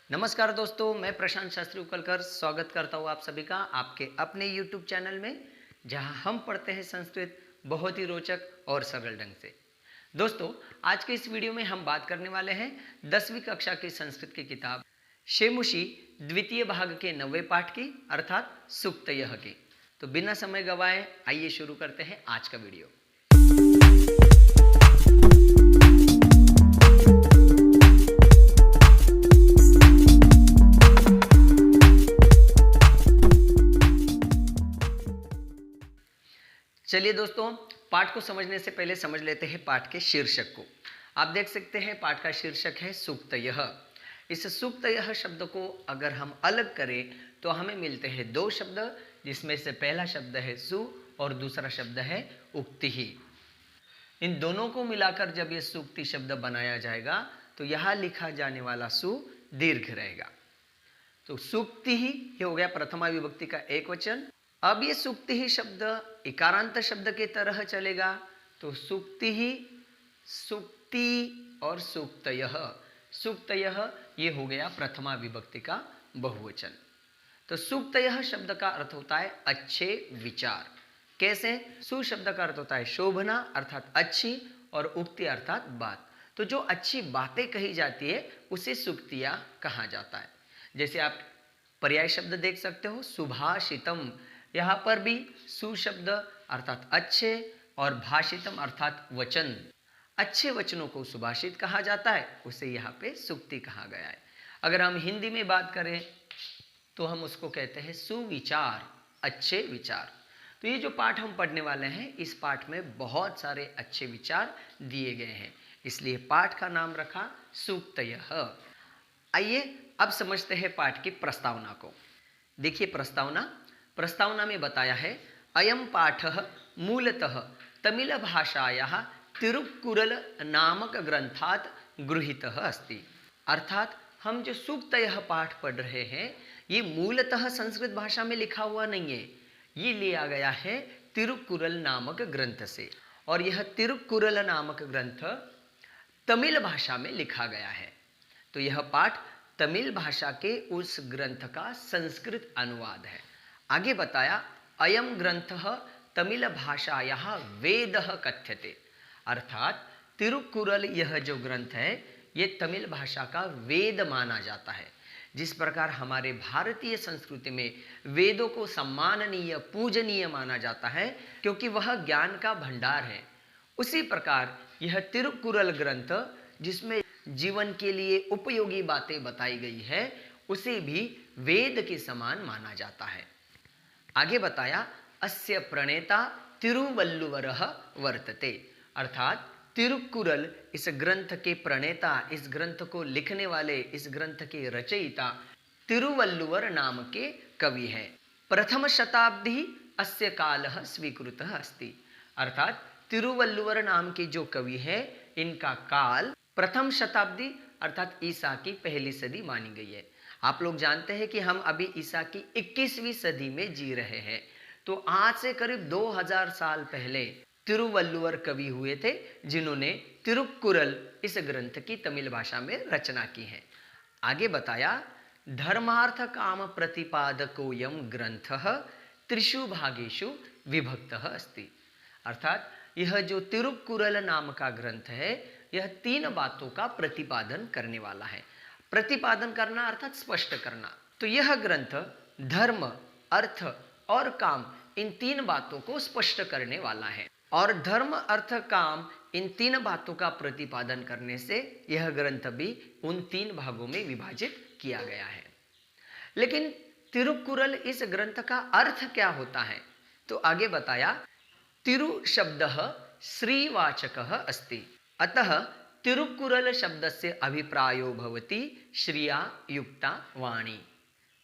नमस्कार दोस्तों, मैं प्रशांत शास्त्री उकलकर स्वागत करता हूँ आप सभी का आपके अपने YouTube चैनल में, जहाँ हम पढ़ते हैं संस्कृत बहुत ही रोचक और सरल ढंग से। दोस्तों, आज के इस वीडियो में हम बात करने वाले हैं 10वीं कक्षा की संस्कृत की किताब शेमुषी द्वितीय भाग के 9वें पाठ की अर्थात सूक्तयः की। तो बिना समय गवाए आइए शुरू करते हैं आज का वीडियो। चलिए दोस्तों, पाठ को समझने से पहले समझ लेते हैं पाठ के शीर्षक को। आप देख सकते हैं पाठ का शीर्षक है सूक्तयः। इस सूक्तयः शब्द को अगर हम अलग करें तो हमें मिलते हैं दो शब्द, जिसमें से पहला शब्द है सु और दूसरा शब्द है उक्ति ही। इन दोनों को मिलाकर जब ये सूक्ति शब्द बनाया जाएगा तो यहाँ लिखा जाने वाला सु दीर्घ रहेगा। तो सूक्ति ही हो गया प्रथमा विभक्ति का एक वचन। अब ये सूक्ति ही शब्द इकारांत शब्द के तरह चलेगा, तो सूक्ति ही, सूक्ति और सूक्तयः। सूक्तयः ये हो गया प्रथमा विभक्ति का बहुवचन। तो सूक्तयः शब्द का अर्थ होता है अच्छे विचार। कैसे? सु शब्द का अर्थ होता है शोभना अर्थात अच्छी, और उक्ति अर्थात बात। तो जो अच्छी बातें कही जाती है उसे सूक्तियां कहा जाता है। जैसे आप पर्याय शब्द देख सकते हो, सुभाषितम। यहाँ पर भी सु शब्द अर्थात अच्छे और भाषितम अर्थात वचन। अच्छे वचनों को सुभाषित कहा जाता है, उसे यहाँ पे सूक्ति कहा गया है। अगर हम हिंदी में बात करें तो हम उसको कहते हैं सुविचार, अच्छे विचार। तो ये जो पाठ हम पढ़ने वाले हैं, इस पाठ में बहुत सारे अच्छे विचार दिए गए हैं, इसलिए पाठ का नाम रखा सूक्तयः। आइए अब समझते हैं पाठ की प्रस्तावना को। देखिए प्रस्तावना में बताया है, अयम पाठः मूलतः तमिल भाषायाः तिरुक्कुरल नामक ग्रंथात् गृहीतः अस्ति। अर्थात हम जो सूक्तयः पाठ पढ़ रहे हैं ये मूलतः संस्कृत भाषा में लिखा हुआ नहीं है, ये लिया गया है तिरुक्कुरल नामक ग्रंथ से। और यह तिरुक्कुरल नामक ग्रंथ तमिल भाषा में लिखा गया है। तो यह पाठ तमिल भाषा के उस ग्रंथ का संस्कृत अनुवाद है। आगे बताया, अयम ग्रंथः तमिल भाषायाः वेदः कथ्यते। अर्थात तिरुक्कुरल यह जो ग्रंथ है ये तमिल भाषा का वेद माना जाता है। जिस प्रकार हमारे भारतीय संस्कृति में वेदों को सम्माननीय पूजनीय माना जाता है क्योंकि वह ज्ञान का भंडार है, उसी प्रकार यह तिरुक्कुरल ग्रंथ जिसमें जीवन के लिए उपयोगी बातें बताई गई है उसे भी वेद के समान माना जाता है। आगे बताया, अस्य प्रणेता तिरुवल्लुवरः वर्तते। अर्थात तिरुक्कुरल इस ग्रंथ के प्रणेता, इस ग्रंथ को लिखने वाले, इस ग्रंथ के रचयिता तिरुवल्लुवर नाम के कवि है। प्रथम शताब्दी अस्य कालः स्वीकृतः अस्ति। अर्थात तिरुवल्लुवर नाम के जो कवि है इनका काल प्रथम शताब्दी अर्थात ईसा की पहली सदी मानी गई है। आप लोग जानते हैं कि हम अभी ईसा की 21वीं सदी में जी रहे हैं। तो आज से करीब 2000 साल पहले तिरुवल्लुवर कवि हुए थे जिन्होंने तिरुक्कुरल इस ग्रंथ की तमिल भाषा में रचना की है। आगे बताया, धर्मार्थ काम प्रतिपादकोयम ग्रंथः त्रिषु भागेषु विभक्तः अस्ति। अर्थात यह जो तिरुक्कुरल नाम का ग्रंथ है यह 3 बातों का प्रतिपादन करने वाला है। प्रतिपादन करना अर्थात स्पष्ट करना। तो यह ग्रंथ धर्म, अर्थ और काम इन 3 बातों को स्पष्ट करने वाला है। और धर्म, अर्थ, काम इन 3 बातों का प्रतिपादन करने से यह ग्रंथ भी उन 3 भागों में विभाजित किया गया है। लेकिन तिरुक्कुरल इस ग्रंथ का अर्थ क्या होता है? तो आगे बताया, तिरु शब्दः श्रीवाचकः अस्ति। अतः तिरुक्कुरल शब्दस्य अभिप्रायो भवति श्रिया युक्ता वाणी।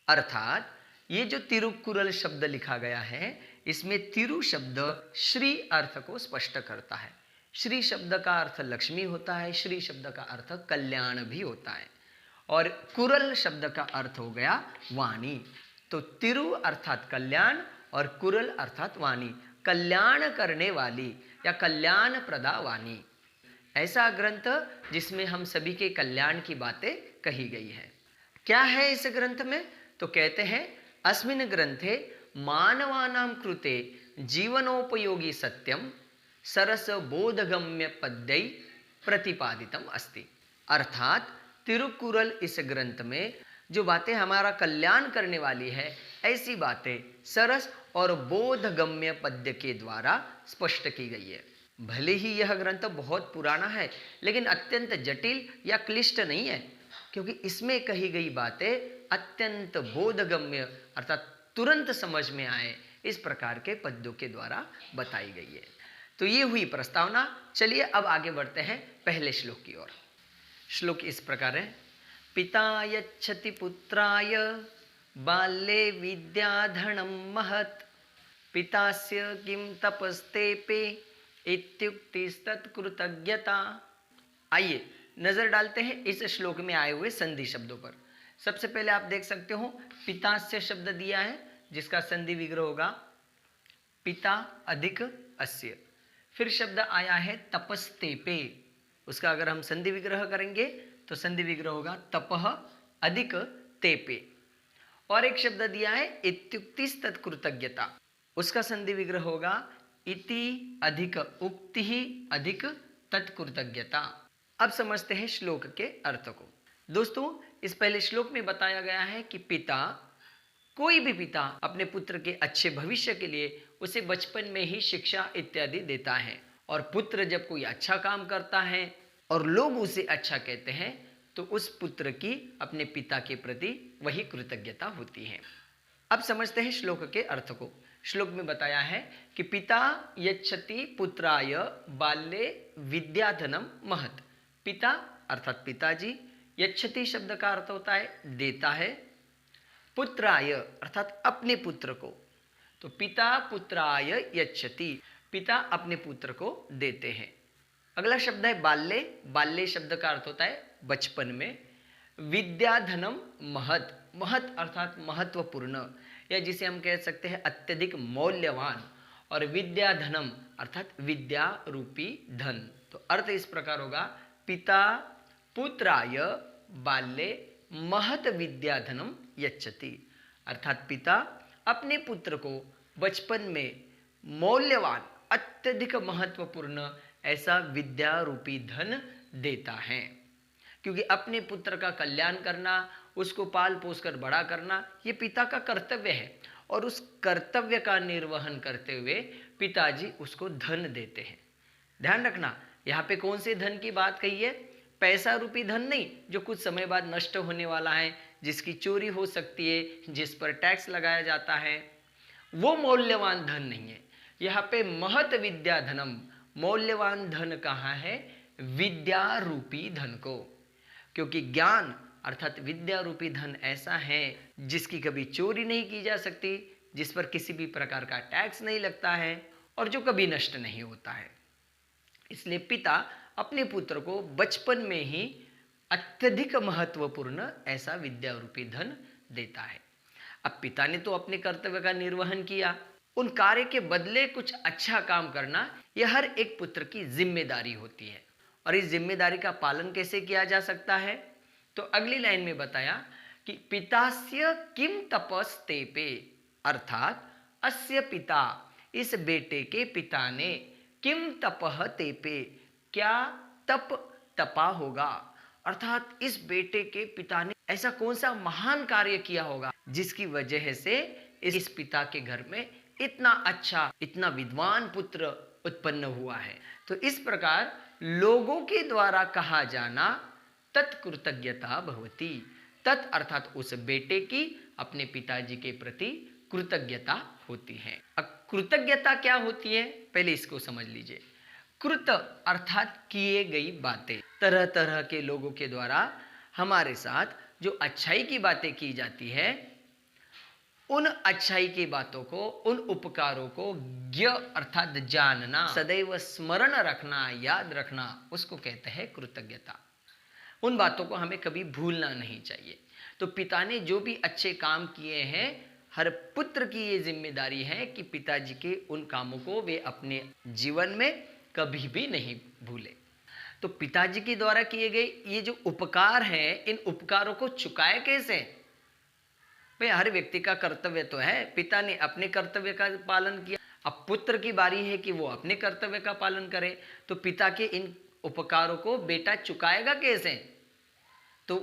अर्थात ये जो तिरुक्कुरल शब्द लिखा गया है इसमें तिरु शब्द श्री अर्थ को स्पष्ट करता है। श्री शब्द का अर्थ लक्ष्मी होता है, श्री शब्द का अर्थ कल्याण भी होता है, और कुरल शब्द का अर्थ हो गया वाणी। तो तिरु अर्थात कल्याण और कुरल अर्थात वाणी, कल्याण करने वाली या कल्याण प्रदा वाणी। ऐसा ग्रंथ जिसमें हम सभी के कल्याण की बातें कही गई है। क्या है इस ग्रंथ में? तो कहते हैं अस्मिन् ग्रंथे मानवानां कृते जीवनोपयोगी सत्यम सरस बोधगम्य पद्यै प्रतिपादितम अस्ति। अर्थात तिरुकुरल इस ग्रंथ में जो बातें हमारा कल्याण करने वाली है, ऐसी बातें सरस और बोधगम्य पद्य के द्वारा स्पष्ट की गई है। भले ही यह ग्रंथ बहुत पुराना है, लेकिन अत्यंत जटिल या क्लिष्ट नहीं है, क्योंकि इसमें कही गई बातें अत्यंत बोधगम्य अर्थात तुरंत समझ में आए इस प्रकार के पद्यों के द्वारा बताई गई है। तो ये हुई प्रस्तावना। चलिए अब आगे बढ़ते हैं पहले श्लोक की ओर। श्लोक इस प्रकार है, पिता यच्छति पुत्राय बाल्ये विद्याधनं महत् पितास्य किं तपस्तेपे इत्युक्तिस्तत्कृतज्ञता। आइए नजर डालते हैं इस श्लोक में आए हुए संधि शब्दों पर। सबसे पहले आप देख सकते हो पितास्य शब्द दिया है, जिसका संधि विग्रह होगा पिता अधिक अस्य। फिर शब्द आया है तपस्तेपे, उसका अगर हम संधि विग्रह करेंगे तो संधि विग्रह होगा तपः अधिक तेपे। और एक शब्द दिया है इत्युक्तिस तत्कृतज्ञता, उसका संधि विग्रह होगा इति अधिक उक्ति अधिक तत्कृतज्ञता। अब समझते हैं श्लोक के अर्थ को। दोस्तों, इस पहले श्लोक में बताया गया है कि पिता, कोई भी पिता अपने पुत्र के अच्छे भविष्य के लिए उसे बचपन में ही शिक्षा इत्यादि देता है, और पुत्र जब कोई अच्छा काम करता है और लोग उसे अच्छा कहते हैं तो उस पुत्र की अपने पिता के प्रति वही कृतज्ञता होती है। अब समझते हैं श्लोक के अर्थ को। श्लोक में बताया है कि पिता यच्छति पुत्राय बाल्ये विद्याधनं महत्। पिता अर्थात पिताजी, यच्छति शब्द का अर्थ होता है देता है, पुत्राय अर्थात अपने पुत्र को, तो पिता पुत्राय यच्छति, पिता अपने पुत्र को देते हैं। अगला शब्द है बाल्ये। बाल्ये शब्द का अर्थ होता है बचपन में। विद्याधनम महत्, महत् अर्थात महत्वपूर्ण, या जिसे हम कह सकते हैं अत्यधिक मौल्यवान, और विद्याधनम अर्थात विद्या रूपी धन। तो अर्थ इस प्रकार होगा पिता पुत्राय बाल्ये महत् विद्याधनम यच्छति, अर्थात पिता अपने पुत्र को बचपन में मौल्यवान अत्यधिक महत्वपूर्ण ऐसा विद्या रूपी धन देता है। क्योंकि अपने पुत्र का कल्याण करना, उसको पाल पोस कर बड़ा करना, ये पिता का कर्तव्य है, और उस कर्तव्य का निर्वहन करते हुए पिताजी उसको धन देते हैं। ध्यान रखना, यहाँ पे कौन से धन की बात कही है? पैसा रूपी धन नहीं, जो कुछ समय बाद नष्ट होने वाला है, जिसकी चोरी हो सकती है, जिस पर टैक्स लगाया जाता है, वो मौल्यवान धन नहीं है। यहाँ पे महत विद्या धनम, मौल्यवान धन कहाँ है? विद्या रूपी धन को। क्योंकि ज्ञान अर्थात विद्या रूपी धन ऐसा है जिसकी कभी चोरी नहीं की जा सकती, जिस पर किसी भी प्रकार का टैक्स नहीं लगता है, और जो कभी नष्ट नहीं होता है। इसलिए पिता अपने पुत्र को बचपन में ही अत्यधिक महत्वपूर्ण ऐसा विद्या रूपी धन देता है। अब पिता ने तो अपने कर्तव्य का निर्वहन किया, उन कार्य के बदले कुछ अच्छा काम करना यह हर एक पुत्र की जिम्मेदारी होती है। और इस जिम्मेदारी का पालन कैसे किया जा सकता है? तो अगली लाइन में बताया कि पितास्य किम तपस्तेपे, अर्थात अस्य पिता, इस बेटे के पिता ने किम तपह तेपे, क्या तप तपा होगा, अर्थात इस बेटे के पिता ने ऐसा कौन सा महान कार्य किया होगा जिसकी वजह से इस पिता के घर में इतना अच्छा, इतना विद्वान पुत्र उत्पन्न हुआ है। तो इस प्रकार लोगों के द्वारा कहा जाना तत्कृतज्ञता भवति। तत् अर्थात उस बेटे की अपने पिताजी के प्रति कृतज्ञता होती है। अब कृतज्ञता क्या होती है, पहले इसको समझ लीजिए। कृत अर्थात किए गई बातें, तरह तरह के लोगों के द्वारा हमारे साथ जो अच्छाई की बातें की जाती है, उन अच्छाई की बातों को, उन उपकारों को ज्ञ अर्थात जानना, सदैव स्मरण रखना, याद रखना, उसको कहते हैं कृतज्ञता। उन बातों को हमें कभी भूलना नहीं चाहिए। तो पिता ने जो भी अच्छे काम किए हैं, हर पुत्र की ये जिम्मेदारी है कि पिताजी के उन कामों को वे अपने जीवन में कभी भी नहीं भूले। तो पिताजी के द्वारा किए गए ये जो उपकार हैं, इन उपकारों को चुकाए कैसे? भाई हर व्यक्ति का कर्तव्य तो है, पिता ने अपने कर्तव्य का पालन किया, अब पुत्र की बारी है कि वो अपने कर्तव्य का पालन करे। तो पिता के इन उपकारों को बेटा चुकाएगा कैसे? तो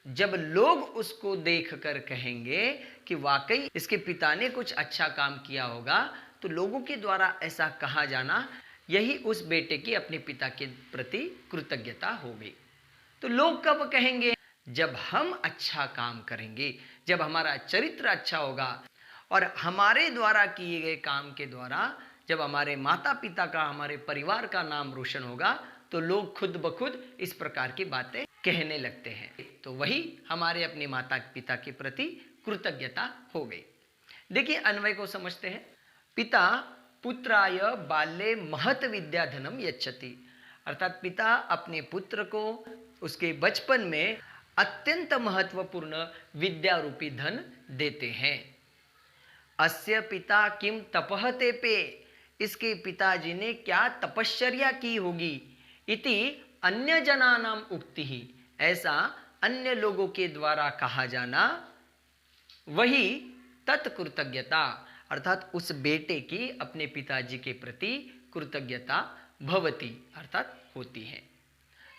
जब लोग उसको देखकर कहेंगे कि वाकई इसके पिता ने कुछ अच्छा काम किया होगा, तो लोगों के द्वारा ऐसा कहा जाना, यही उस बेटे की अपने पिता के प्रति कृतज्ञता हो गई। तो लोग कब कहेंगे? जब हम अच्छा काम करेंगे, जब हमारा चरित्र अच्छा होगा और हमारे द्वारा किए गए काम के द्वारा जब हमारे माता पिता का, हमारे परिवार का नाम रोशन होगा, तो लोग खुद ब खुद इस प्रकार की बातें कहने लगते हैं। तो वही हमारे अपने माता पिता के प्रति कृतज्ञता हो गई। देखिए अन्वय को समझते हैं। पिता पुत्राय बाल्ये महत विद्याधनम यच्छति, अर्थात पिता अपने पुत्र को उसके बचपन में अत्यंत महत्वपूर्ण विद्या रूपी धन देते हैं। अस्य पिता किम तपः तेपे, इसके पिताजी ने क्या तपश्चर्या की होगी। इति अन्य जनानाम उक्ति ही, ऐसा अन्य लोगों के द्वारा कहा जाना, वही तत्कृतज्ञता, अर्थात उस बेटे की अपने पिताजी के प्रति कृतज्ञता भवती, अर्थात होती है।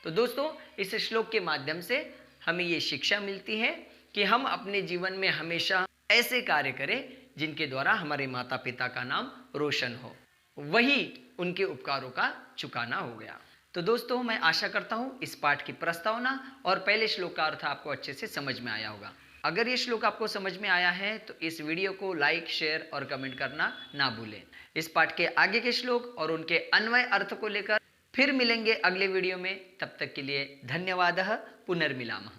तो दोस्तों इस श्लोक के माध्यम से हमें ये शिक्षा मिलती है कि हम अपने जीवन में हमेशा ऐसे कार्य करें जिनके द्वारा हमारे माता पिता का नाम रोशन हो, वही उनके उपकारों का चुकाना हो गया। तो दोस्तों मैं आशा करता हूँ इस पाठ की प्रस्तावना और पहले श्लोक का अर्थ आपको अच्छे से समझ में आया होगा। अगर ये श्लोक आपको समझ में आया है तो इस वीडियो को लाइक, शेयर और कमेंट करना ना भूलें। इस पाठ के आगे के श्लोक और उनके अन्वय अर्थ को लेकर फिर मिलेंगे अगले वीडियो में। तब तक के लिए धन्यवादः। पुनर्मिलामः।